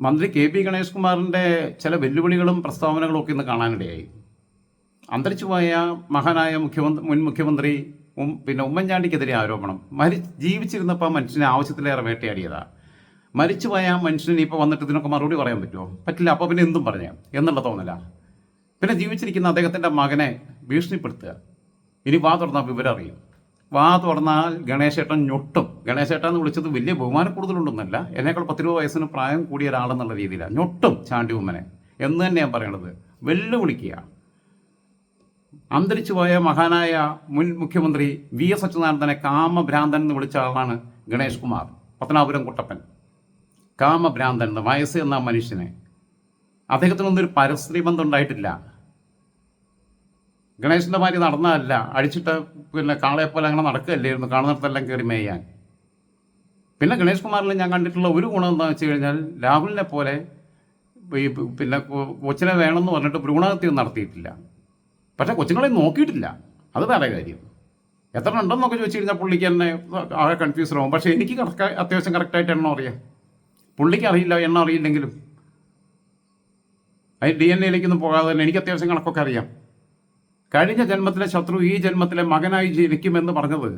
മന്ത്രി K P Ganesh കുമാറിൻ്റെ ചില വെല്ലുവിളികളും പ്രസ്താവനകളും ഒക്കെ ഇന്ന് കാണാനിടയായി. അന്തരിച്ചുപോയ മഹാനായ മുൻ മുഖ്യമന്ത്രി പിന്നെ ഉമ്മൻചാണ്ടിക്കെതിരെ ആരോപണം. ജീവിച്ചിരുന്നപ്പോൾ മനുഷ്യനെ ആവശ്യത്തിലേറെ വേട്ടയാടിയതാണ്. മരിച്ചുപോയ മനുഷ്യന് ഇപ്പോൾ വന്നിട്ട് ഇതിനൊക്കെ മറുപടി പറയാൻ പറ്റുമോ? പറ്റില്ല. അപ്പോൾ പിന്നെ എന്തും പറഞ്ഞ എന്നുള്ള തോന്നല. പിന്നെ ജീവിച്ചിരിക്കുന്ന അദ്ദേഹത്തിൻ്റെ മകനെ ഭീഷണിപ്പെടുത്തുക. ഇനി വാ തുറന്നാൽ വിവരം അറിയും. വാ തുറന്നാൽ ഗണേശേട്ടൻ ഞൊട്ടും. ഗണേശേട്ടൻ എന്ന് വിളിച്ചത് വലിയ ബഹുമാനം കൂടുതലുണ്ടെന്നല്ല, എന്നേക്കാൾ 10-20 വയസ്സിന് പ്രായം കൂടിയ ഒരാളെന്നുള്ള രീതിയിലാണ്. ഞൊട്ടും ചാണ്ടി ഉമ്മനെ എന്ന് തന്നെയാണ് പറയണത്. വെല്ലുവിളിക്കുക. അന്തരിച്ചുപോയ മഹാനായ മുൻ മുഖ്യമന്ത്രി വി എസ് അച്യുതാനന്ദനെ കാമഭ്രാന്തൻ എന്ന് വിളിച്ച ആളാണ് ഗണേഷ് കുമാർ. പത്തനാപുരം കുട്ടപ്പൻ കാമഭ്രാന്തൻ എന്ന് വയസ്സ് എന്ന മനുഷ്യനെ. അദ്ദേഹത്തിനൊന്നും ഒരു പരസ്ത്രീ ബന്ധം ഉണ്ടായിട്ടില്ല. ഗണേശൻ്റെ മാതിരി നടന്നതല്ല, അടിച്ചിട്ട് പിന്നെ കാളയെപ്പോലെ അങ്ങനെ നടക്കുകയല്ലായിരുന്നു കാണുന്നിടത്തെല്ലാം കയറി മേയാൻ. പിന്നെ ഗണേഷ് കുമാറിൽ ഞാൻ കണ്ടിട്ടുള്ള ഒരു ഗുണം എന്താണെന്ന് വെച്ച് കഴിഞ്ഞാൽ, രാഹുലിനെ പോലെ ഈ പിന്നെ കൊച്ചിനെ വേണമെന്ന് പറഞ്ഞിട്ട് ഭ്രൂണഹത്യ നടത്തിയിട്ടില്ല. പക്ഷേ കൊച്ചുങ്ങളെ നോക്കിയിട്ടില്ല. അത് വേറെ കാര്യം. എത്ര ഉണ്ടെന്നൊക്കെ ചോദിച്ചു കഴിഞ്ഞാൽ പുള്ളിക്ക് തന്നെ ആകെ കൺഫ്യൂസ്ഡ് ആവും. പക്ഷേ എനിക്ക് അത്യാവശ്യം കറക്റ്റായിട്ട് എണ്ണം അറിയാം. പുള്ളിക്ക് അറിയില്ല, എണ്ണം അറിയില്ലെങ്കിലും. അതിന് DNA-ലേക്കൊന്നും പോകാതെ തന്നെ എനിക്ക് അത്യാവശ്യം കണക്കൊക്കെ അറിയാം. കഴിഞ്ഞ ജന്മത്തിലെ ശത്രു ഈ ജന്മത്തിലെ മകനായി ജനിക്കുമെന്ന് പറഞ്ഞത്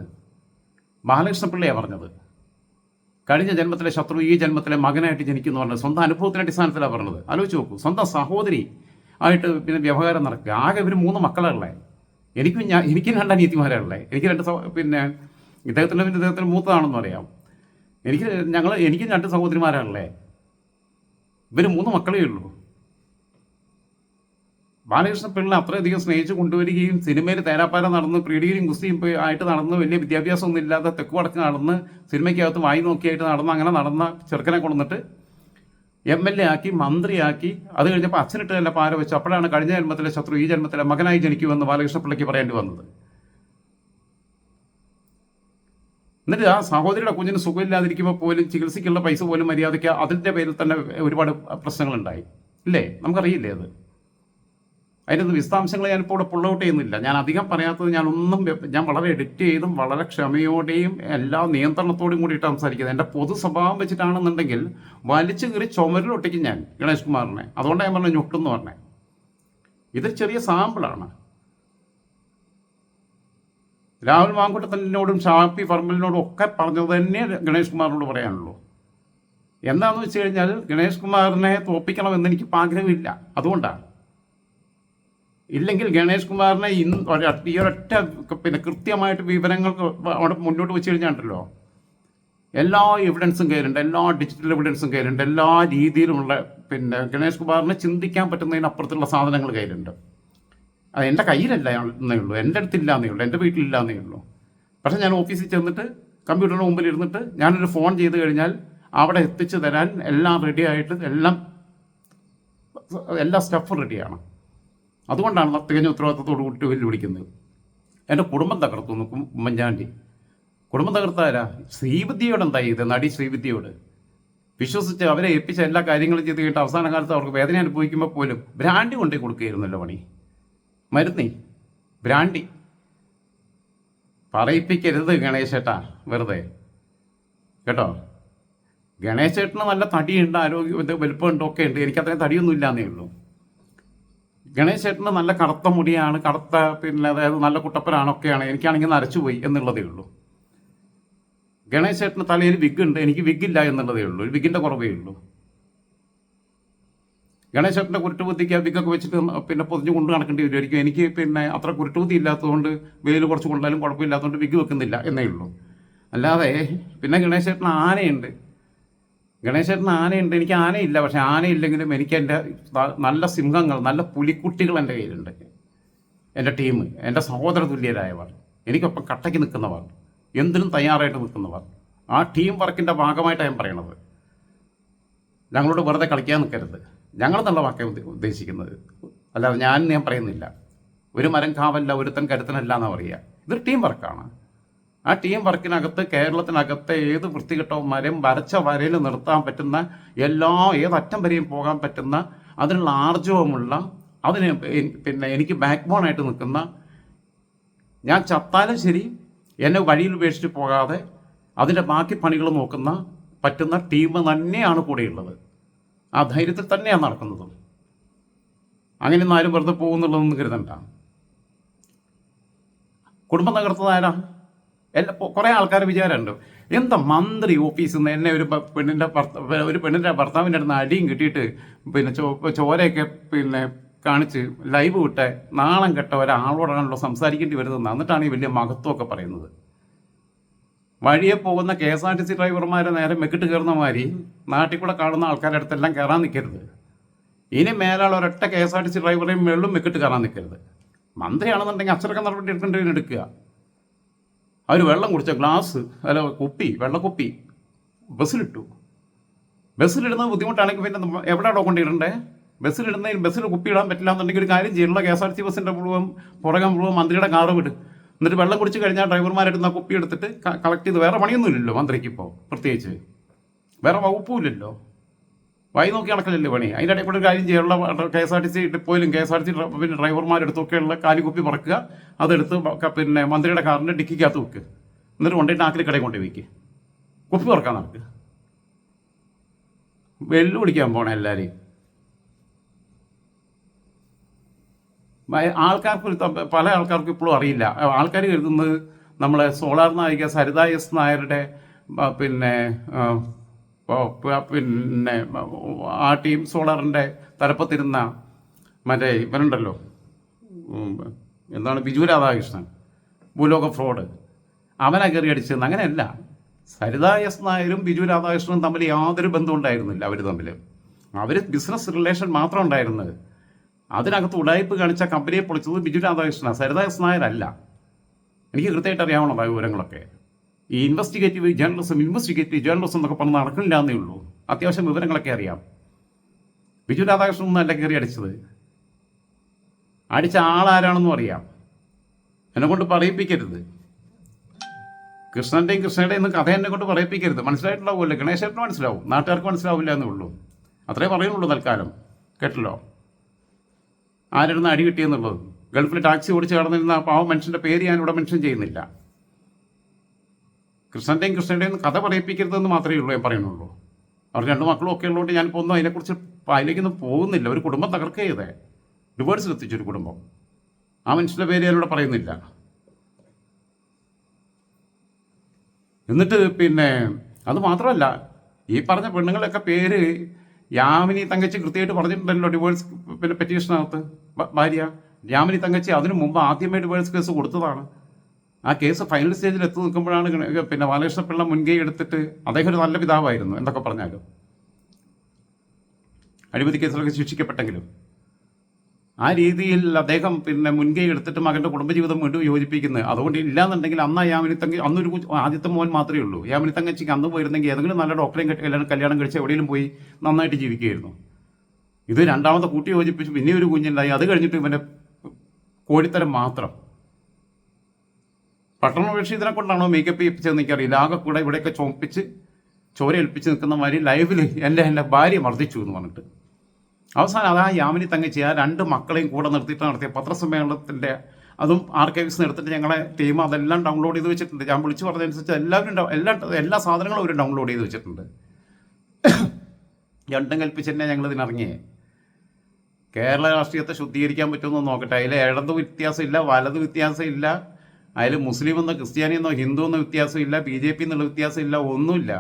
ബാലകൃഷ്ണപിള്ളയാണ് പറഞ്ഞത്. കഴിഞ്ഞ ജന്മത്തിലെ ശത്രു ഈ ജന്മത്തിലെ മകനായിട്ട് ജനിക്കുമെന്ന് പറഞ്ഞത് സ്വന്തം അനുഭവത്തിൻ്റെ അടിസ്ഥാനത്തിലാണ് പറഞ്ഞത്. ആലോചിച്ച് നോക്കൂ. സ്വന്തം സഹോദരി ആയിട്ട് പിന്നെ വ്യവഹാരം നടക്കുക. ആകെ ഇവർ 3 മക്കളല്ലേ. എനിക്കും 2 അനിയത്തിമാരല്ലേ. എനിക്ക് 2 പിന്നെ ഇദ്ദേഹത്തിന് മൂത്തതാണെന്ന് അറിയാം. എനിക്കും 2 സഹോദരിമാരല്ലേ. ഇവർ 3 മക്കളേ ഉള്ളൂ. ബാലകൃഷ്ണ പിള്ള അത്രയധികം സ്നേഹിച്ച് കൊണ്ടുവരികയും സിനിമയിൽ തേരാപ്പാര നടന്ന് പ്രീഡിയും ഗുസ്തിയും ആയിട്ട് നടന്ന് വലിയ വിദ്യാഭ്യാസമൊന്നും ഇല്ലാതെ തെക്ക് വടക്ക് നടന്ന് സിനിമയ്ക്കകത്ത് വായി നോക്കിയായിട്ട് അങ്ങനെ നടന്ന ചെറുക്കനെ കൊണ്ടുവന്നിട്ട് MLA ആക്കി, മന്ത്രിയാക്കി. അത് കഴിഞ്ഞപ്പോൾ അച്ഛനിട്ട് തന്നെ പാര വെച്ചു. അപ്പോഴാണ് കഴിഞ്ഞ ജന്മത്തിലെ ശത്രു ഈ ജന്മത്തിലെ മകനായി ജനിക്കുമെന്ന് ബാലകൃഷ്ണ പിള്ളയ്ക്ക് പറയേണ്ടി വന്നത്. എന്നിട്ട് ആ സഹോദരിയുടെ കുഞ്ഞിന് സുഖമില്ലാതിരിക്കുമ്പോൾ പോലും ചികിത്സയ്ക്കുള്ള പൈസ പോലും മര്യാദയ്ക്ക് അതിൻ്റെ പേരിൽ തന്നെ ഒരുപാട് പ്രശ്നങ്ങളുണ്ടായി. ഇല്ലേ? നമുക്കറിയില്ലേ അത്? അതിൻ്റെ വിശദാംശങ്ങൾ ഞാനിപ്പോൾ ഇവിടെ പുൾ ഔട്ട് ചെയ്യുന്നില്ല. ഞാൻ അധികം പറയാത്തത് ഞാൻ വളരെ എഡിറ്റ് ചെയ്തും വളരെ ക്ഷമയോടെയും എല്ലാ നിയന്ത്രണത്തോടും കൂടിയിട്ട് സംസാരിക്കുന്നത്. എൻ്റെ പൊതു സ്വഭാവം വെച്ചിട്ടാണെന്നുണ്ടെങ്കിൽ വലിച്ചു കയറി ചുമരിലൊട്ടിക്കും ഞാൻ ഗണേഷ് കുമാറിനെ. അതുകൊണ്ടാണ് ഞാൻ പറഞ്ഞത് ഞൊട്ടെന്ന് പറഞ്ഞത്. ഇതൊരു ചെറിയ സാമ്പിളാണ്. രാഹുൽ മാങ്കൂട്ടത്തിനോടും ഷാഫി പറമ്പലിനോടും ഒക്കെ പറഞ്ഞത് തന്നെ ഗണേഷ് കുമാറിനോട് പറയാനുള്ളൂ. എന്താണെന്ന് വെച്ച് കഴിഞ്ഞാൽ ഗണേഷ് കുമാറിനെ തോൽപ്പിക്കണമെന്ന് എനിക്ക് ആഗ്രഹമില്ല. അതുകൊണ്ടാണ്. ഇല്ലെങ്കിൽ ഗണേഷ് കുമാറിനെ ഈ ഒരൊറ്റ പിന്നെ കൃത്യമായിട്ട് വിവരങ്ങൾ അവിടെ മുന്നോട്ട് വെച്ച് കഴിഞ്ഞാണ്ടല്ലോ, എല്ലാ എവിഡൻസും കയ്യിലുണ്ട്, എല്ലാ ഡിജിറ്റൽ എവിഡൻസും കയ്യിലുണ്ട്, എല്ലാ രീതിയിലുമുള്ള പിന്നെ ഗണേഷ് കുമാറിനെ ചിന്തിക്കാൻ പറ്റുന്നതിനപ്പുറത്തുള്ള സാധനങ്ങൾ കയ്യിലുണ്ട്. അത് എൻ്റെ കയ്യിലല്ല എന്നേ ഉള്ളൂ, എൻ്റെ അടുത്തില്ല എന്നേ ഉള്ളൂ, എൻ്റെ വീട്ടിലില്ല എന്നേ ഉള്ളൂ. പക്ഷേ ഞാൻ ഓഫീസിൽ ചെന്നിട്ട് കമ്പ്യൂട്ടറിന് മുമ്പിൽ ഇരുന്നിട്ട് ഞാനൊരു ഫോൺ ചെയ്ത് കഴിഞ്ഞാൽ അവിടെ എത്തിച്ചു തരാൻ എല്ലാം റെഡി ആയിട്ട് എല്ലാ സ്റ്റഫും റെഡിയാണ്. അതുകൊണ്ടാണ് തികഞ്ഞ ഉത്തരവാദിത്തത്തോട് കൂട്ടി വെല്ലുവിളിക്കുന്നത്. എൻ്റെ കുടുംബം തകർത്തു നോക്കും ഉമ്മൻചാണ്ടി. കുടുംബം തകർത്താരാ? ശ്രീവിദ്യയോട് എന്തായി ഇത്? നടി ശ്രീവിദ്യയോട് വിശ്വസിച്ച് അവരെ ഏൽപ്പിച്ച എല്ലാ കാര്യങ്ങളും ചെയ്ത് കഴിഞ്ഞിട്ട് അവസാന കാലത്ത് അവർക്ക് വേദന അനുഭവിക്കുമ്പോൾ പോലും ബ്രാൻഡി കൊണ്ടേ കൊടുക്കുകയായിരുന്നല്ലോ പണി. മരുന്നേ ബ്രാൻഡി. പറയിപ്പിക്കരുത് ഗണേശേട്ടാ വെറുതെ കേട്ടോ. ഗണേശേട്ടന് നല്ല തടിയുണ്ട്, ആരോഗ്യം വലുപ്പമുണ്ട്, ഒക്കെ ഉണ്ട്. എനിക്കത്രയും തടിയൊന്നും ഇല്ലാന്നേ ഉള്ളൂ. ഗണേശേട്ടന് നല്ല കറുത്ത മുടിയാണ്, കറുത്ത പിന്നെ അതായത് നല്ല കുട്ടപ്പനാണൊക്കെയാണ്. എനിക്കാണെങ്കിൽ നരച്ചുപോയി എന്നുള്ളതേ ഉള്ളൂ. ഗണേശേട്ടന് തലയിൽ വിഗ് ഉണ്ട്, എനിക്ക് വിഗില്ല എന്നുള്ളതേ ഉള്ളൂ. ഒരു വിഗിൻ്റെ കുറവേ ഉള്ളൂ. ഗണേശേട്ടൻ്റെ കുരുട്ടുബുദ്ധിക്ക് വിഗൊക്കെ വെച്ചിട്ട് പിന്നെ പൊതിഞ്ഞ് കൊണ്ട് നടക്കേണ്ടി വരുമായിരിക്കും. എനിക്ക് പിന്നെ അത്ര കുരുട്ടുബുദ്ധി ഇല്ലാത്തതുകൊണ്ട് വെയിൽ കുറച്ച് കൊണ്ടാലും കുഴപ്പമില്ലാത്തതുകൊണ്ട് വിഗ് വെക്കുന്നില്ല എന്നേ ഉള്ളൂ. അല്ലാതെ പിന്നെ ഗണേശേട്ടന് ആനയുണ്ട്. എനിക്ക് ആനയില്ല. പക്ഷെ ആനയില്ലെങ്കിലും എനിക്ക് എൻ്റെ നല്ല സിംഹങ്ങൾ, നല്ല പുലിക്കുട്ടികൾ എൻ്റെ കയ്യിലുണ്ട്. എൻ്റെ ടീം, എൻ്റെ സഹോദര തുല്യരായവർ, എനിക്കൊപ്പം കട്ടയ്ക്ക് നിൽക്കുന്നവർ, എന്തിനും തയ്യാറായിട്ട് നിൽക്കുന്നവർ. ആ ടീം വർക്കിൻ്റെ ഭാഗമായിട്ടാണ് ഞാൻ പറയണത്. ഞങ്ങളോട് വെറുതെ കളിക്കാൻ നിൽക്കരുത്. ഞങ്ങളെന്നുള്ള വാക്കാണ് ഉദ്ദേശിക്കുന്നത്, അല്ലാതെ ഞാൻ പറയുന്നില്ല. ഒരു മരം കാവല്ല, ഒരുത്തൻ കരുത്തനല്ല എന്നാണ് പറയുക. ഇതൊരു ടീം വർക്കാണ്. ആ ടീം വർക്കിനകത്ത് കേരളത്തിനകത്തെ ഏത് വൃത്തികെട്ടവന്മാരെയും വരച്ച വരയിൽ നിർത്താൻ പറ്റുന്ന, ഏതറ്റം വരെയും പോകാൻ പറ്റുന്ന, അതിനുള്ള ആർജവമുള്ള, അതിന് പിന്നെ എനിക്ക് ബാക്ക് ബോണായിട്ട് നിൽക്കുന്ന, ഞാൻ ചത്താലും ശരി എന്നെ വഴിയിൽ ഉപേക്ഷിച്ച് പോകാതെ അതിൻ്റെ ബാക്കി പണികൾ നോക്കുന്ന പറ്റുന്ന ടീം തന്നെയാണ് കൂടെയുള്ളത്. ആ ധൈര്യത്തിൽ തന്നെയാണ് നടക്കുന്നതും. അങ്ങനെയൊന്നും ആരും വെറുതെ പോകുന്നുള്ളതൊന്നും കരുതണ്ട. കുടുംബം തകർത്തതാരാ? കുറേ ആൾക്കാർ വിചാരമുണ്ട്, എന്താ മന്ത്രി ഓഫീസിൽ നിന്ന് എന്നെ ഒരു പെണ്ണിൻ്റെ ഭർത്താവിൻ്റെ അടുത്ത് അടിയും കിട്ടിയിട്ട് പിന്നെ ചോരയൊക്കെ പിന്നെ കാണിച്ച് ലൈവ് വിട്ട് നാളം കെട്ട ഒരാളോടാണല്ലോ സംസാരിക്കേണ്ടി വരുന്നത്. എന്നിട്ടാണ് ഈ വലിയ മഹത്വമൊക്കെ പറയുന്നത്. വഴിയെ പോകുന്ന KSRTC ഡ്രൈവർമാരെ നേരെ മെക്കിട്ട് കയറുന്ന മാതിരി നാട്ടിൽ കൂടെ കാണുന്ന ആൾക്കാരുടെ അടുത്തെല്ലാം കയറാൻ നിൽക്കരുത്. ഇനി മേലാൾ ഒരൊറ്റ KSRTC ഡ്രൈവറെയും മേളിലും മെക്കിട്ട് കയറാൻ നിൽക്കരുത്. മന്ത്രിയാണെന്നുണ്ടെങ്കിൽ അച്ചടക്ക നടപടി എടുക്കേണ്ടതിന് എടുക്കുക. അവർ വെള്ളം കുടിച്ച ഗ്ലാസ് വെള്ളക്കുപ്പി ബസ്സിലിടുന്നത് ബുദ്ധിമുട്ടാണെങ്കിൽ പിന്നെ എവിടെയാണോ കൊണ്ടിടണ്ടേ? ബസ്സിൽ കുപ്പി ഇടാൻ പറ്റില്ല എന്നുണ്ടെങ്കിൽ ഒരു കാര്യം ചെയ്യുള്ള KSRTC ബസ്സിൻ്റെ പുറകെ മുഴുവൻ മന്ത്രിയുടെ കാറ് വിട്. എന്നിട്ട് വെള്ളം കുടിച്ച് കഴിഞ്ഞാൽ ഡ്രൈവർമാരെടുത്ത് ആ കുപ്പി എടുത്തിട്ട് കളക്ട് ചെയ്ത്, വേറെ പണിയൊന്നുമില്ലല്ലോ മന്ത്രിക്ക് ഇപ്പോൾ, പ്രത്യേകിച്ച് വേറെ വകുപ്പുമില്ലല്ലോ, വഴി നോക്കി നടക്കലല്ലേ പണി. അതിൻ്റെ ഇടയിൽ കൂടെ ഒരു കാര്യം ചെയ്യാനുള്ള KSRTC ഡിപ്പോയിലും KSRTC പിന്നെ ഡ്രൈവർമാരെടുത്തൊക്കെയുള്ള കാലിക്കുപ്പി പറക്കുക, അതെടുത്ത് പിന്നെ മന്ത്രിയുടെ കാറിൻ്റെ ഡിക്കിക്കകത്ത് വെക്കുക, എന്നിട്ട് കൊണ്ടുപോയിട്ട് ആക്കിൽ കടയിൽ കൊണ്ടു വയ്ക്കുക, കുപ്പി പറക്കാൻ നടക്കുക. വെല്ലുവിളിക്കാൻ പോണേ എല്ലാവരെയും. പല ആൾക്കാർക്കും ഇപ്പോഴും അറിയില്ല. ആൾക്കാർ കരുതുന്നത് നമ്മളെ സോളാർ നായിക സരിത എസ് നായരുടെ പിന്നെ ആ ടീം സോളാറിൻ്റെ തലപ്പത്തിരുന്ന മറ്റേ ഇവനുണ്ടല്ലോ, എന്താണ്, ബിജു രാധാകൃഷ്ണൻ, ഭൂലോക ഫ്രോഡ്, അവനെ കയറി അടിച്ചതെന്ന്. അങ്ങനെയല്ല. സരിത എസ് നായരും ബിജു രാധാകൃഷ്ണനും തമ്മിൽ യാതൊരു ബന്ധവും ഉണ്ടായിരുന്നില്ല. അവർ ബിസിനസ് റിലേഷൻ മാത്രം ഉണ്ടായിരുന്നത്. അതിനകത്ത് ഉടായ്പ് കാണിച്ച കമ്പനിയെ പൊളിച്ചത് ബിജു രാധാകൃഷ്ണൻ, സരിത എസ് നായരല്ല. എനിക്ക് കൃത്യമായിട്ട് അറിയാവുന്നതാണ് വിവരങ്ങളൊക്കെ. ഈ ഇൻവെസ്റ്റിഗേറ്റീവ് ജേർണലിസം എന്നൊക്കെ പറഞ്ഞ് നടക്കണില്ല എന്നേ ഉള്ളൂ. അത്യാവശ്യം വിവരങ്ങളൊക്കെ അറിയാം. ബിജു രാധാകൃഷ്ണൻ ഒന്നും അല്ല കയറി അടിച്ചത്. അടിച്ച ആളാരാണെന്നും അറിയാം. എന്നെ കൊണ്ട് പറയിപ്പിക്കരുത്. കൃഷ്ണയുടെയും കഥ എന്നെ കൊണ്ട് പറയിപ്പിക്കരുത്. മനസ്സിലായിട്ടുണ്ടാവുമല്ലോ, ഗണേശേട്ടന് മനസ്സിലാവും, നാട്ടുകാർക്ക് മനസ്സിലാവില്ല എന്നേ ഉള്ളൂ. അത്രേ പറയുന്നുള്ളൂ തൽക്കാലം. കേട്ടല്ലോ ആരിരുന്ന് അടി കിട്ടിയെന്നുള്ളത്. ഗൾഫിൽ ടാക്സി ഓടിച്ച് കടന്നിരുന്ന ആ പാവം മനുഷ്യൻ്റെ പേര് ഞാനിവിടെ മെൻഷൻ ചെയ്യുന്നില്ല. കൃഷ്ണയുടെയും കഥ പറയിപ്പിക്കരുതെന്ന് മാത്രമേ ഉള്ളൂ ഞാൻ പറയുന്നുള്ളൂ. അവർ 2 മക്കളും ഒക്കെ ഉള്ളതുകൊണ്ട് ഞാനിപ്പോൾ ഒന്നും അതിനെക്കുറിച്ച് അതിലേക്കൊന്നും പോകുന്നില്ല. ഒരു കുടുംബം തകർക്കുക ചെയ്തേ, ഡിവോഴ്സിലെത്തിച്ചൊരു കുടുംബം. ആ മനുഷ്യൻ്റെ പേര് ഞാനിവിടെ പറയുന്നില്ല. എന്നിട്ട് പിന്നെ അത് മാത്രമല്ല, ഈ പറഞ്ഞ പെണ്ണുങ്ങളൊക്കെ പേര് യാമിനി തങ്കച്ചി കൃത്യമായിട്ട് പറഞ്ഞിട്ടുണ്ടല്ലോ ഡിവോഴ്സ് പിന്നെ പെറ്റീഷനകത്ത്. ഭാര്യ യാമിനി തങ്കച്ചി അതിനു മുമ്പ് ആദ്യമേ ഡിവോഴ്സ് കേസ് കൊടുത്തതാണ്. ആ കേസ് ഫൈനൽ സ്റ്റേജിൽ എത്തി നിൽക്കുമ്പോഴാണ് പിന്നെ ബാലകൃഷ്ണപിള്ള മുൻകൈ എടുത്തിട്ട്, അദ്ദേഹം ഒരു നല്ല പിതാവായിരുന്നു എന്തൊക്കെ പറഞ്ഞാലും, അഴിമതി കേസിലൊക്കെ ശിക്ഷിക്കപ്പെട്ടെങ്കിലും ആ രീതിയിൽ അദ്ദേഹം പിന്നെ മുൻകൈ എടുത്തിട്ട് മകൻ്റെ കുടുംബജീവിതം വീണ്ടും യോജിപ്പിക്കുന്നത്. അതുകൊണ്ട് ഇല്ലാന്നുണ്ടെങ്കിൽ അന്ന് യാമിനി തങ്കച്ചി, അന്നൊരു ആദ്യത്തെ മോൻ മാത്രമേ ഉള്ളൂ. യാമിനി തങ്കച്ചിക്ക് അന്ന് പോയിരുന്നെങ്കിൽ ഏതെങ്കിലും നല്ല ഡോക്ടറെയും കല്യാണം കഴിച്ച് എവിടെയെങ്കിലും പോയി നന്നായിട്ട് ജീവിക്കുകയായിരുന്നു. ഇത് രണ്ടാമത്തെ കൂട്ടി യോജിപ്പിച്ച് പിന്നെ ഒരു കുഞ്ഞുണ്ടായി. അത് കഴിഞ്ഞിട്ട് ഇവൻ്റെ കോഴിത്തരം മാത്രം. പട്ടണ ഇതിനെ കൊണ്ടാണോ മേക്കപ്പ് ചെയ്യിപ്പിച്ചതെന്ന് എനിക്കറിയില്ല. ആകെ കൂടെ ഇവിടെയൊക്കെ ചോപ്പിച്ച് ചോര ഏൽപ്പിച്ച് നിൽക്കുന്ന മാതിരി ലൈവിൽ എൻ്റെ ഭാര്യ മർദ്ദിച്ചു എന്ന് പറഞ്ഞിട്ട് അവസാനം അതാ യാമിനി തങ്കച്ചി ആ 2 മക്കളെയും കൂടെ നിർത്തിയിട്ട് നടത്തിയ പത്രസമ്മേളനത്തിൻ്റെ അതും ആർക്കൈവ്സിന് എടുത്തിട്ട് ഞങ്ങളെ ടീം അതെല്ലാം ഡൗൺലോഡ് ചെയ്ത് വെച്ചിട്ടുണ്ട്. ഞാൻ വിളിച്ചു പറഞ്ഞതനുസരിച്ച് എല്ലാ സാധനങ്ങളും അവർ ഡൗൺലോഡ് ചെയ്ത് വെച്ചിട്ടുണ്ട്. രണ്ടും കൽപ്പിച്ച് തന്നെ ഞങ്ങൾ ഇതിനിറങ്ങിയേ. കേരള രാഷ്ട്രീയത്തെ ശുദ്ധീകരിക്കാൻ പറ്റുമെന്ന് നോക്കട്ടെ. അതിൽ ഇടത് വ്യത്യാസമില്ല, വലത് വ്യത്യാസമില്ല, അതിൽ മുസ്ലിം എന്നോ ക്രിസ്ത്യാനിയെന്നോ ഹിന്ദു എന്നോ വ്യത്യാസമില്ല, BJP എന്നുള്ള വ്യത്യാസമില്ല, ഒന്നുമില്ല.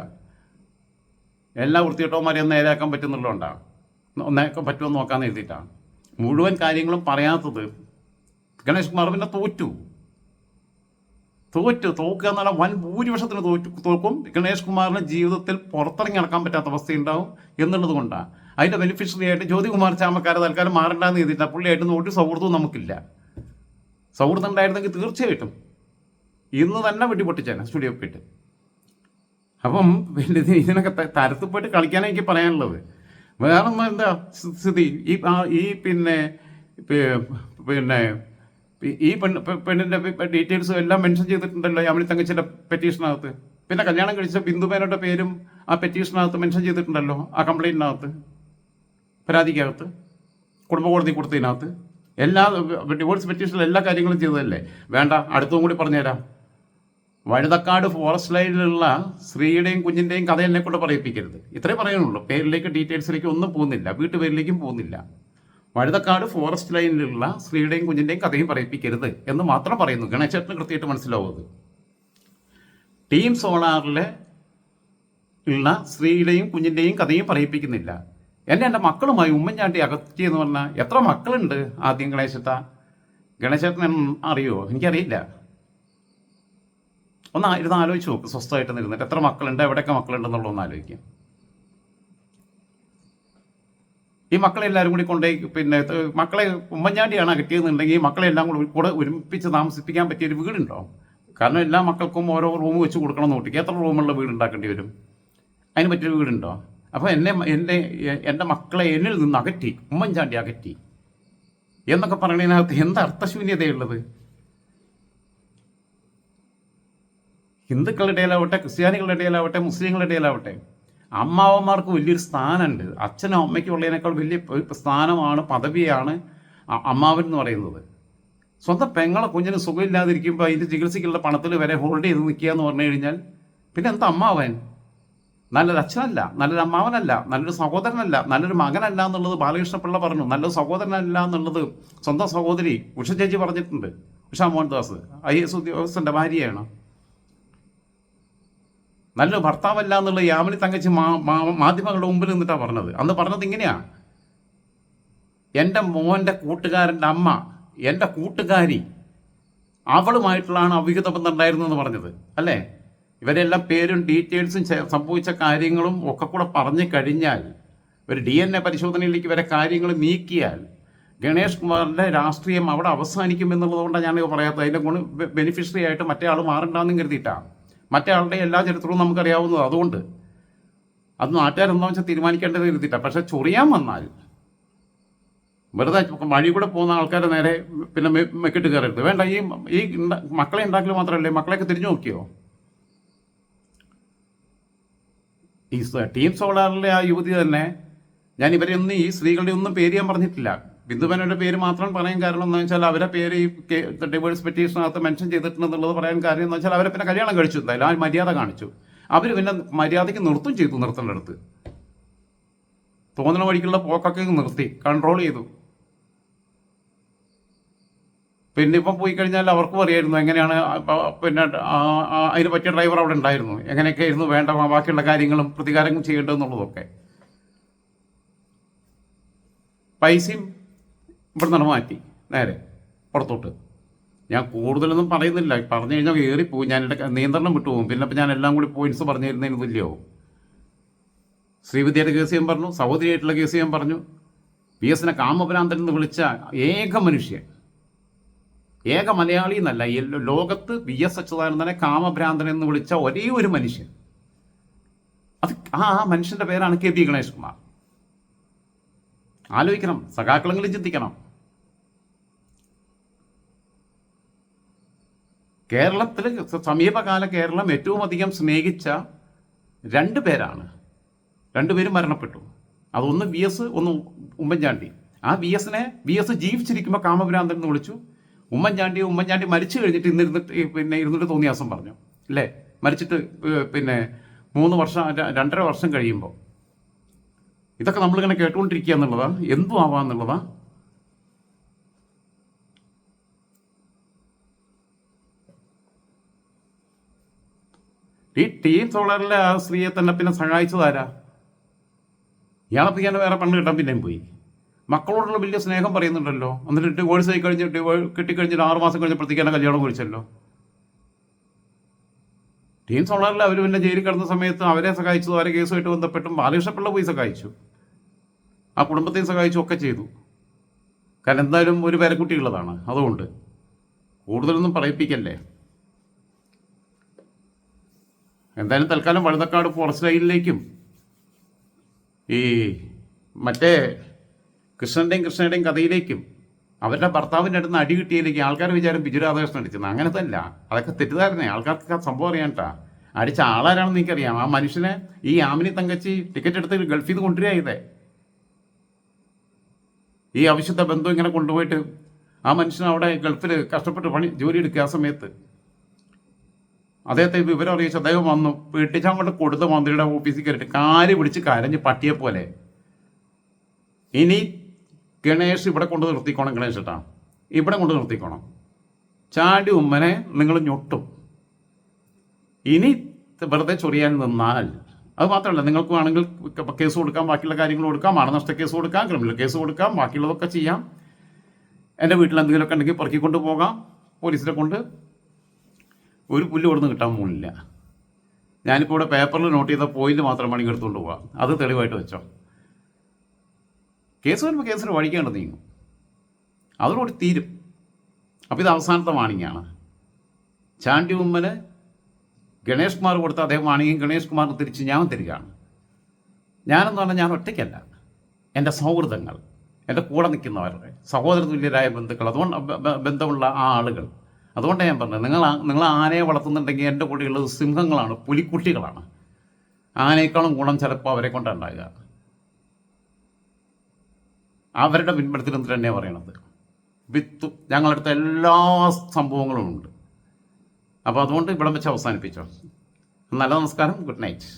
എല്ലാ വൃത്തികെട്ടവന്മാരെയും നേരെയാക്കാൻ പറ്റുന്നുള്ളതുകൊണ്ടാണ്, ഒന്നേക്കാൻ പറ്റുമെന്ന് നോക്കാമെന്ന് എഴുതിയിട്ടാണ്. മുഴുവൻ കാര്യങ്ങളും പറയാത്തത് ഗണേഷ് കുമാർ പിന്നെ തോക്കുക എന്നാൽ വൻ ഭൂരിപക്ഷത്തിന് തോക്കും. ഗണേഷ് കുമാറിന് ജീവിതത്തിൽ പുറത്തിറങ്ങി നടക്കാൻ പറ്റാത്ത അവസ്ഥയുണ്ടാവും എന്നുള്ളത് കൊണ്ടാണ്. അതിൻ്റെ ബെനിഫിഷ്യറി ആയിട്ട് ജ്യോതികുമാർ ചാമക്കാരെ തൽക്കാലം മാറണ്ടെന്ന് എഴുതിയിട്ടാണ്. പുള്ളിയായിട്ടൊന്നും ഒരു സൗഹൃദവും നമുക്കില്ല. സൗഹൃദം ഉണ്ടായിരുന്നെങ്കിൽ തീർച്ചയായിട്ടും ഇന്ന് തന്നെ വെട്ടിപ്പൊട്ടിച്ചേനെ സ്റ്റുഡിയോ പോയിട്ട്. അപ്പം പിന്നെ ഇതിനൊക്കെ തരത്തിൽ പോയിട്ട് കളിക്കാനാണ് എനിക്ക് പറയാനുള്ളത്. വേറെ എന്താ സ്ഥിതി? ഈ പിന്നെ ഈ പെണ്ണിൻ്റെ ഡീറ്റെയിൽസും എല്ലാം മെൻഷൻ ചെയ്തിട്ടുണ്ടല്ലോ യാമിനി തങ്കച്ചിയുടെ പെറ്റീഷനകത്ത്. പിന്നെ കല്യാണം കഴിച്ച ബിന്ദുമേനോയുടെ പേരും ആ പെറ്റീഷനകത്ത് മെൻഷൻ ചെയ്തിട്ടുണ്ടല്ലോ, ആ കംപ്ലയിൻറ്റിനകത്ത്, പരാതിക്കകത്ത്, കുടുംബ കോടതി കൊടുത്തതിനകത്ത്. എല്ലാ ഡിവോഴ്സ് പെറ്റീഷനിൽ എല്ലാ കാര്യങ്ങളും ചെയ്തതല്ലേ. വേണ്ട, അടുത്തതും കൂടി പറഞ്ഞുതരാം. വഴുതക്കാട് ഫോറസ്റ്റ് ലൈനിലുള്ള സ്ത്രീയുടെയും കുഞ്ഞിൻ്റെയും കഥ എന്നെ കൊണ്ട് പറയിപ്പിക്കരുത്. ഇത്രേ പറയുന്നുള്ളൂ. പേരിലേക്ക് ഡീറ്റെയിൽസിലേക്ക് ഒന്നും പോകുന്നില്ല, വീട്ടുപേരിലേക്കും പോകുന്നില്ല. വഴുതക്കാട് ഫോറസ്റ്റ് ലൈനിലുള്ള സ്ത്രീയുടെയും കുഞ്ഞിൻ്റെയും കഥയും പറയിപ്പിക്കരുത് എന്ന് മാത്രം പറയുന്നു. ഗണേശേട്ടന് കൃത്യമായിട്ട് മനസ്സിലാവുന്നത്. ടീം സോളാറിലെ ഉള്ള സ്ത്രീയുടെയും കുഞ്ഞിൻ്റെയും കഥയും പറയിപ്പിക്കുന്നില്ല. എൻ്റെ മക്കളുമായി ഉമ്മൻചാണ്ടി അകറ്റി എന്ന് പറഞ്ഞാൽ എത്ര മക്കളുണ്ട്? ആദ്യം ഗണേശേട്ടൻ അറിയുമോ? എനിക്കറിയില്ല. ഇരുന്ന് ആലോചിച്ച് നോക്ക്. സ്വസ്ഥമായിട്ട് നിന്നിട്ട് എത്ര മക്കളുണ്ട്, എവിടെയൊക്കെ മക്കളുണ്ടെന്നുള്ള ഒന്ന് ആലോചിക്കാം. ഈ മക്കളെല്ലാവരും കൂടി കൊണ്ടുപോയി മക്കളെ ഉമ്മൻചാണ്ടിയാണ് അകറ്റിയെന്നുണ്ടെങ്കിൽ മക്കളെല്ലാം കൂടെ ഒരുമിപ്പിച്ച് താമസിപ്പിക്കാൻ പറ്റിയൊരു വീടുണ്ടോ? കാരണം എല്ലാ മക്കൾക്കും ഓരോ റൂം വെച്ച് കൊടുക്കണം നോട്ടിക്ക്. എത്ര റൂമുള്ള വീട് ഉണ്ടാക്കേണ്ടി വരും? അതിന് പറ്റിയൊരു വീടുണ്ടോ? അപ്പോൾ എൻ്റെ മക്കളെ എന്നിൽ നിന്ന് അകറ്റി, ഉമ്മൻചാണ്ടി അകറ്റി എന്നൊക്കെ പറയുന്നതിനകത്ത് എന്താ അർത്ഥശൂന്യതയുള്ളത്? ഹിന്ദുക്കളുടെ ഇടയിലാവട്ടെ, ക്രിസ്ത്യാനികളുടെ ഇടയിലാവട്ടെ, മുസ്ലിങ്ങളുടെ ഇടയിലാവട്ടെ, അമ്മാവന്മാർക്ക് വലിയൊരു സ്ഥാനമുണ്ട്. അച്ഛനും അമ്മയ്ക്കും ഉള്ളതിനേക്കാൾ വലിയ സ്ഥാനമാണ്, പദവിയാണ് അമ്മാവൻ എന്ന് പറയുന്നത്. സ്വന്തം പെങ്ങളെ കുഞ്ഞിന് സുഖമില്ലാതിരിക്കുമ്പോൾ അതിൻ്റെ ചികിത്സയ്ക്കുള്ള പണത്തിൽ വരെ ഹോൾഡ് ചെയ്ത് നിൽക്കുക എന്ന് പറഞ്ഞു കഴിഞ്ഞാൽ പിന്നെ എന്താ അമ്മാവൻ? നല്ലൊരു അച്ഛനല്ല, നല്ലൊരു അമ്മാവനല്ല, നല്ലൊരു സഹോദരനല്ല, നല്ലൊരു മകനല്ല എന്നുള്ളത് ബാലകൃഷ്ണപിള്ള പറഞ്ഞു. നല്ലൊരു സഹോദരനല്ല എന്നുള്ളത് സ്വന്തം സഹോദരി ഉഷ ചേച്ചി പറഞ്ഞിട്ടുണ്ട്. ഉഷ മോഹൻദാസ് IAS ഉദ്യോഗസ്ഥൻ്റെ ഭാര്യയാണ്. നല്ലൊരു ഭർത്താവല്ല എന്നുള്ളത് യാമിനി തങ്കച്ചി മാധ്യമങ്ങളുടെ മുമ്പിൽ നിന്നിട്ടാണ് പറഞ്ഞത്. അന്ന് പറഞ്ഞത് ഇങ്ങനെയാണ്: എൻ്റെ മോൻ്റെ കൂട്ടുകാരൻ്റെ അമ്മ, എൻ്റെ കൂട്ടുകാരി, അവളുമായിട്ടുള്ളതാണ് അവിഹിത ബന്ധം ഉണ്ടായിരുന്നെന്ന് പറഞ്ഞത് അല്ലേ? ഇവരെല്ലാം പേരും ഡീറ്റെയിൽസും സംഭവിച്ച കാര്യങ്ങളും ഒക്കെ കൂടെ പറഞ്ഞു കഴിഞ്ഞാൽ, ഒരു DNA പരിശോധനയിലേക്ക് വരെ കാര്യങ്ങൾ നീക്കിയാൽ ഗണേഷ് കുമാറിൻ്റെ രാഷ്ട്രീയം അവിടെ അവസാനിക്കും എന്നുള്ളതുകൊണ്ടാണ് ഞാനിത് പറയാത്തത്. അതിൻ്റെ ബെനിഫിഷ്യറി ആയിട്ട് മറ്റേ ആൾ മാറണ്ടെന്നും കരുതിയിട്ടാണ്. മറ്റേ ആളുടെ എല്ലാ ചരിത്രവും നമുക്കറിയാവുന്നത്. അതുകൊണ്ട് അത് നാട്ടുകാരെന്താ വെച്ചാൽ തീരുമാനിക്കേണ്ടത് കരുതിയിട്ടാണ്. പക്ഷെ ചൊറിയാൻ വന്നാൽ വെറുതെ വഴി കൂടെ പോകുന്ന ആൾക്കാരെ നേരെ പിന്നെ മെക്കിട്ട് കയറരുത്. വേണ്ട, ഈ മക്കളെ ഉണ്ടാക്കൽ മാത്രമല്ലേ, മക്കളെയൊക്കെ തിരിഞ്ഞു നോക്കിയോ? ഈ ടീം സോളാറിലെ ആ യുവതി തന്നെ, ഞാൻ ഇവരെയൊന്നും ഈ സ്ത്രീകളുടെ ഒന്നും പേര് ഞാൻ പറഞ്ഞിട്ടില്ല. ബിന്ദുമേനോയുടെ പേര് മാത്രം പറയാൻ കാരണം എന്ന് വെച്ചാൽ അവരെ പേര് ഈ ഡിവോഴ്സ് പെറ്റീഷനകത്ത് മെൻഷൻ ചെയ്തിട്ടുണ്ടെന്നുള്ളത് പറയാൻ കാര്യം എന്ന് വെച്ചാൽ അവരെ പിന്നെ കല്യാണം കഴിച്ചു, എന്തായാലും ആ മര്യാദ കാണിച്ചു. അവർ പിന്നെ മര്യാദയ്ക്ക് നിർത്തും ചെയ്തു. നിർത്തേണ്ടടുത്ത് തോന്നണ വഴിക്കുള്ള പോക്കൊക്കെ നിർത്തി, കൺട്രോൾ ചെയ്തു. പിന്നെ ഇപ്പം പോയി കഴിഞ്ഞാൽ അവർക്കും അറിയായിരുന്നു എങ്ങനെയാണ്, പിന്നെ അതിന് പറ്റിയ ഡ്രൈവർ അവിടെ ഉണ്ടായിരുന്നു, എങ്ങനെയൊക്കെ ആയിരുന്നു വേണ്ട ബാക്കിയുള്ള കാര്യങ്ങളും പ്രതികാരം ചെയ്യേണ്ടതെന്നുള്ളതൊക്കെ. പൈസയും ഇവിടെ നിന്ന് മാറ്റി നേരെ പുറത്തോട്ട്. ഞാൻ കൂടുതലൊന്നും പറയുന്നില്ല, പറഞ്ഞു കഴിഞ്ഞാൽ കയറിപ്പോവും, ഞാൻ നിയന്ത്രണം വിട്ടുപോകും. പിന്നെ ഇപ്പം ഞാൻ എല്ലാം കൂടി പോയിന്റ്സ് പറഞ്ഞു തരുന്നതിന് തുല്യമാവും. ശ്രീവിദ്യയുടെ കേസ് ഞാൻ പറഞ്ഞു, സഹോദരിയായിട്ടുള്ള കേസ് ഞാൻ പറഞ്ഞു. VS കാമഭ്രാന്തൻ എന്ന് വിളിച്ച ഏക മനുഷ്യൻ, ഏക മലയാളി എന്നല്ല, ലോകത്ത് VS അച്യുതാനന്ദനെ കാമഭ്രാന്തൻ എന്ന് വിളിച്ച ഒരേ ഒരു മനുഷ്യൻ, അത് ആ മനുഷ്യൻ്റെ പേരാണ് KB ഗണേഷ് കുമാർ. ആലോചിക്കണം, സഖാക്കളെങ്കിലും ചിന്തിക്കണം. കേരളത്തിൽ സമീപകാല കേരളം ഏറ്റവും അധികം സ്നേഹിച്ച 2 പേരാണ്. 2 പേരും മരണപ്പെട്ടു. അതൊന്ന് VS, ഒന്ന് ഉമ്മൻചാണ്ടി. ആ VS ജീവിച്ചിരിക്കുമ്പോൾ കാമഭ്രാന്തൻ എന്ന് വിളിച്ചു. ഉമ്മൻചാണ്ടി മരിച്ചു കഴിഞ്ഞിട്ട് ഇരുന്നിട്ട് തോന്നിയാസം പറഞ്ഞു അല്ലേ? മരിച്ചിട്ട് പിന്നെ 3 വർഷം 2.5 വർഷം കഴിയുമ്പോൾ ഇതൊക്കെ നമ്മളിങ്ങനെ കേട്ടുകൊണ്ടിരിക്കുക എന്നുള്ളതാ, എന്തും ആവാന്നുള്ളതാ. ഈ ടീം സോളറിലെ ആ സ്ത്രീയെ തന്നെ പിന്നെ സഹായിച്ചതാരാ? ഇയാളെ ഞാൻ വേറെ പെണ്ണ് കിട്ടാൻ പിന്നെയും പോയി. മക്കളോടുള്ള വലിയ സ്നേഹം പറയുന്നുണ്ടല്ലോ. എന്നിട്ട് ഡിവോഴ്സ് ആയി കിട്ടിക്കഴിഞ്ഞിട്ട് 6 മാസം കഴിഞ്ഞപ്പോഴത്തേക്ക് എന്നെ കല്യാണം കഴിച്ചല്ലോ. ടീം സോളറിൽ അവർ പിന്നെ ജയിലിൽ കിടന്ന സമയത്ത് അവരെ സഹായിച്ചു, അവരെ കേസുമായിട്ട് ബന്ധപ്പെട്ടും ബാലകൃഷ്ണപിള്ള പോയി സഹായിച്ചു, ആ കുടുംബത്തെ സഹായിച്ചു, ഒക്കെ ചെയ്തു. കാരണം എന്തായാലും ഒരു പേരക്കുട്ടിയുള്ളതാണ്. അതുകൊണ്ട് കൂടുതലൊന്നും പറയിപ്പിക്കല്ലേ. എന്തായാലും തൽക്കാലം വഴുതക്കാട് ഫോറസ്റ്റ് ലൈനിലേക്കും ഈ മറ്റേ കൃഷ്ണയുടെയും കഥയിലേക്കും അവരുടെ ഭർത്താവിൻ്റെ അടുത്ത് നിന്ന് അടി കിട്ടിയതിലേക്ക് ആൾക്കാർ വിചാരം ബിജു രാധാകൃഷ്ണൻ അടിച്ചത്. അങ്ങനത്തെ അല്ല, അതൊക്കെ തെറ്റിദ്ധാരണ. ആൾക്കാർക്ക് ആ സംഭവം അറിയാണ്ടാ. അടിച്ച ആളാരാണെന്ന് എനിക്കറിയാം. ആ മനുഷ്യനെ ഈ യാമിനി തങ്കച്ചി ടിക്കറ്റ് എടുത്ത് ഗൾഫിൽ നിന്ന് കൊണ്ടുവരിക ചെയ്തേ. ഈ അവിശുദ്ധ ബന്ധം ഇങ്ങനെ കൊണ്ടുപോയിട്ട് ആ മനുഷ്യൻ അവിടെ ഗൾഫിൽ കഷ്ടപ്പെട്ട് ജോലി എടുക്കുക. ആ സമയത്ത് അദ്ദേഹത്തെ വിവരം അറിയിച്ച് അദ്ദേഹം വന്നു പിടിച്ചങ്ങോട്ട് കൊടുത്ത മന്ത്രിയുടെ ഓഫീസിൽ കയറിയിട്ട് കാല് പിടിച്ച് കരഞ്ഞ് പട്ടിയെ പോലെ ഇനി ഗണേഷ് ഇവിടെ കൊണ്ട് നിർത്തിക്കോണം. ഗണേഷ് ഏട്ടാ ഇവിടെ കൊണ്ട് നിർത്തിക്കോണം. ചാണ്ടി ഉമ്മനെ നിങ്ങൾ ഞൊട്ടും. ഇനി വെറുതെ ചൊറിയാൻ നിന്നാൽ അത് മാത്രമല്ല, നിങ്ങൾക്ക് വേണമെങ്കിൽ കേസ് കൊടുക്കാം, ബാക്കിയുള്ള കാര്യങ്ങൾ കൊടുക്കാം, മാനനഷ്ട കേസ് കൊടുക്കാം, ക്രിമിനൽ കേസ് കൊടുക്കാം, ബാക്കിയുള്ളതൊക്കെ ചെയ്യാം. എൻ്റെ വീട്ടിൽ എന്തെങ്കിലുമൊക്കെ ഉണ്ടെങ്കിൽ പെറുക്കിക്കൊണ്ട് പോകാം. പോലീസിനെ കൊണ്ട് ഒരു പുല്ല് കൊടുന്ന് കിട്ടാൻ പോകുന്നില്ല. ഞാനിപ്പോൾ ഇവിടെ പേപ്പറിൽ നോട്ട് ചെയ്ത പോയിന്റ് മാത്രം വേണമെങ്കിൽ എടുത്തുകൊണ്ട് പോകാം. അത് തെളിവായിട്ട് വെച്ചോ. കേസ് വരുമ്പോൾ കേസിന് വഴിക്കേണ്ടത് നീങ്ങും, അതോടുകൂടി തീരും. അപ്പോൾ ഇത് അവസാനത്തെ വാണിങ്ങാണ്. ചാണ്ടി ഉമ്മന് ഗണേഷ് കുമാർ കൊടുത്ത അദ്ദേഹം വാണിങ്ങും ഗണേഷ് കുമാറിന് തിരിച്ച് ഞാൻ തരികയാണ്. ഞാനെന്ന് പറഞ്ഞാൽ ഞാൻ ഒറ്റയ്ക്കല്ല, എൻ്റെ സൗഹൃദങ്ങൾ, എൻ്റെ കൂടെ നിൽക്കുന്നവരുടെ സഹോദര തുല്യരായ ബന്ധുക്കൾ, ബന്ധമുള്ള ആ ആളുകൾ. അതുകൊണ്ടാണ് ഞാൻ പറഞ്ഞത്, നിങ്ങൾ ആനയെ വളർത്തുന്നുണ്ടെങ്കിൽ എൻ്റെ കൂടെയുള്ളത് സിംഹങ്ങളാണ്, പുലിക്കുട്ടികളാണ്. ആനയേക്കാളും ഗുണം ചിലപ്പോൾ അവരെ കൊണ്ടുണ്ടാകുക. അവരുടെ പിൻബലത്തിൽ എന്ത് തന്നെയാണ് പറയണത്. ഞങ്ങളടുത്ത എല്ലാ സംഭവങ്ങളും ഉണ്ട്. അപ്പോൾ അതുകൊണ്ട് ഇവിടെ വെച്ച് അവസാനിപ്പിച്ചോ. നല്ല നമസ്കാരം, ഗുഡ് നൈറ്റ്.